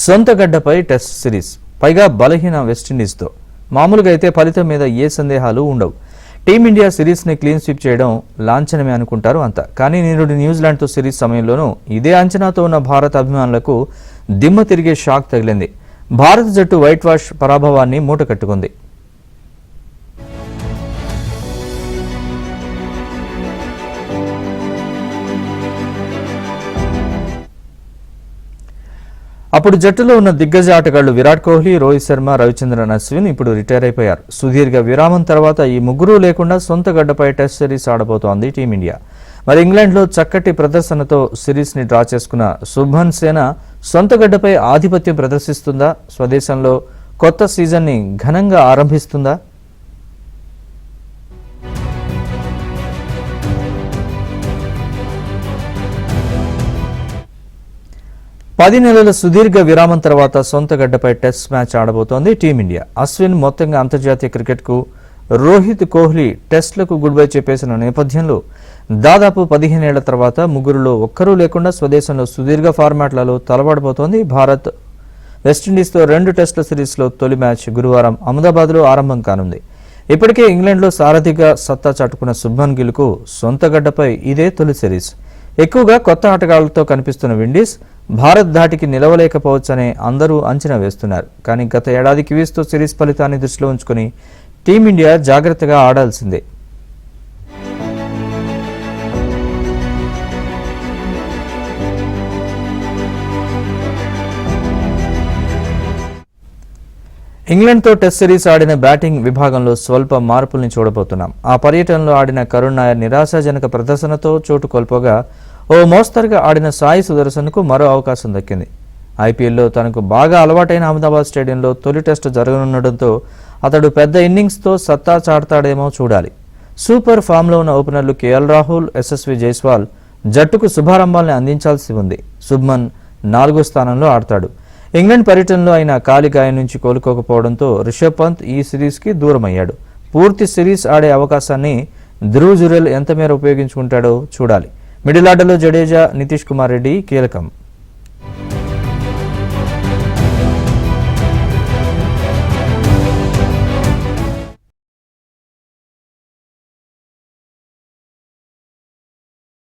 సొంత గడ్డపై test series, పైగా బలహీన వెస్టిండీస్తో. మామూలుగా అయితే ఫలితం మీద ఏ సందేహాలు ఉండవు. టీమిండియా సిరీస్ని క్లీన్ స్వీప్ చేయడం లాంఛనమే అనుకుంటారు అంతా. కానీ నేడు న్యూజిలాండ్తో సిరీస్ సమయంలోనూ ఇదే అంచనాతో ఉన్న భారత అభిమానులకు దిమ్మ తిరిగే షాక్ తగిలింది. భారత జట్టు వైట్ వాష్ పరాభవాన్ని మూటకట్టుకుంది. అప్పుడు జట్టులో ఉన్న దిగ్గజ ఆటగాళ్లు విరాట్ కోహ్లీ, రోహిత్ శర్మ, రవిచంద్రన్ అశ్విన్ ఇప్పుడు రిటైర్ అయిపోయారు. సుదీర్ఘ విరామం తర్వాత ఈ ముగ్గురు లేకుండా సొంత గడ్డపై టెస్ట్ సిరీస్ ఆడబోతోంది టీమిండియా. మరి ఇంగ్లాండ్లో చక్కటి ప్రదర్శనతో సిరీస్ని డ్రా చేసుకున్న శుభ్మన్ సేన సొంత గడ్డపై ఆధిపత్యం ప్రదర్శిస్తుందా? స్వదేశంలో కొత్త సీజన్ని ఘనంగా ఆరంభిస్తుందా? పది నెలల సుదీర్ఘ విరామం తర్వాత సొంత గడ్డపై టెస్ట్ మ్యాచ్ ఆడబోతోంది టీమిండియా. అశ్విన్ మొత్తంగా అంతర్జాతీయ క్రికెట్కు, రోహిత్, కోహ్లీ టెస్టులకు గుడ్ బై చెప్పేసిన నేపథ్యంలో దాదాపు 15 ఏళ్ల తర్వాత ముగ్గురులో ఒక్కరూ లేకుండా స్వదేశంలో సుదీర్ఘ ఫార్మాట్లలో తలపడబోతోంది భారత్. వెస్టిండీస్తో 2 టెస్టుల సిరీస్లో తొలి మ్యాచ్ గురువారం అహ్మదాబాద్లో ఆరంభం కానుంది. ఇప్పటికే ఇంగ్లాండ్లో సారథిగా సత్తా చాటుకున్న శుభ్మన్ గిల్కు సొంత గడ్డపై ఇదే తొలి సిరీస్. ఎక్కువగా కొత్త ఆటగాళ్లతో కనిపిస్తున్న విండీస్ భారత్ ధాటికి నిలవలేకపోవచ్చనే అందరూ అంచనా వేస్తున్నారు. కానీ గత ఏడాది కివీస్తో సిరీస్ ఫలితాన్ని దృష్టిలో ఉంచుకుని టీమిండియా జాగ్రత్తగా ఆడాల్సిందే. ఇంగ్లాండ్తో టెస్ట్ సిరీస్ ఆడిన బ్యాటింగ్ విభాగంలో స్వల్ప మార్పుల్ని చూడబోతున్నాం. ఆ పర్యటనలో ఆడిన కరుణ్ నాయర్ నిరాశాజనక ప్రదర్శనతో చోటు కోల్పోగా ఓ మోస్తరుగా ఆడిన సాయి సుదర్శన్కు మరో అవకాశం దక్కింది. ఐపీఎల్లో తనకు బాగా అలవాటైన అహ్మదాబాద్ స్టేడియంలో తొలి టెస్టు జరగనుండటంతో అతడు పెద్ద ఇన్నింగ్స్తో సత్తా చాటుతాడేమో చూడాలి. సూపర్ ఫామ్లో ఉన్న ఓపెనర్లు కేఎల్ రాహుల్, యశస్వి జైస్వాల్ జట్టుకు శుభారంభాల్ని అందించాల్సి ఉంది. శుభ్మన్ 4వ స్థానంలో ఆడతాడు. ఇంగ్లాండ్ పర్యటనలో ఆయన కాలి గాయం నుంచి కోలుకోకపోవడంతో రిషబ్ పంత్ ఈ సిరీస్కి దూరమయ్యాడు. పూర్తి సిరీస్ ఆడే అవకాశాన్ని ధ్రువ్ జురెల్ ఎంత మేర ఉపయోగించుకుంటాడో చూడాలి. మిడిల్ ఆర్డర్లో జడేజా, నితీష్ కుమార్ రెడ్డి కీలకం.